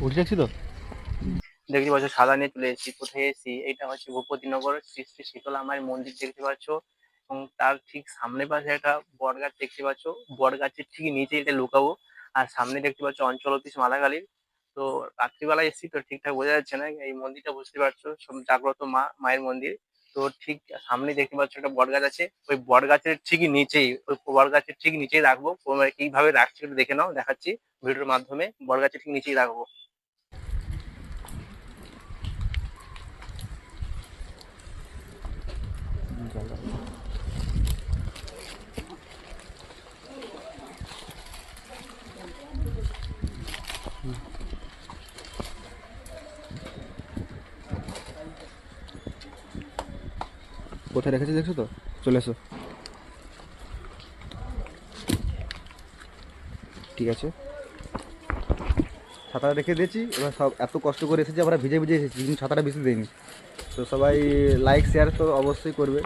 উঠে যাচ্ছি তো। দেখতে পাচ্ছ সাদা নিয়ে চলে এসেছি। কোথায় এসেছি? এটা হচ্ছে ভূপতিনগর শ্রী শ্রী শীতলা মায়ের মন্দির দেখতে পাচ্ছ, এবং তার ঠিক সামনে পাশে একটা বট গাছ দেখতে পাচ্ছ। বট গাছের ঠিক নিচে এটা লুকাবো। আর সামনে দেখতে পাচ্ছ অঞ্চল অফিস মালাখালী। তো রাত্রিবেলায় এসেছি তো ঠিকঠাক বোঝা যাচ্ছে না, এই মন্দিরটা বুঝতে পারছো সব জাগ্রত মায়ের মন্দির। তো ঠিক সামনে দেখতে পাচ্ছ একটা বট গাছ আছে, ওই বট গাছের ঠিকই নিচেই, ওই বট গাছের ঠিক নিচেই রাখবো। কিভাবে রাখছি একটু দেখে নাও, দেখাচ্ছি ভিডিওর মাধ্যমে। বট গাছের ঠিক নিচেই রাখবো। কোথায় রেখেছি দেখছো তো? চলে এসো। ঠিক আছে, ছাতাটা রেখে দিয়েছি। এবার সব এত কষ্ট করে এসেছি, আমরা ভিজে ভিজে এসেছি, কিন্তু ছাতাটা বেশি দেয়নি। তো সবাই লাইক শেয়ার তো অবশ্যই করবে।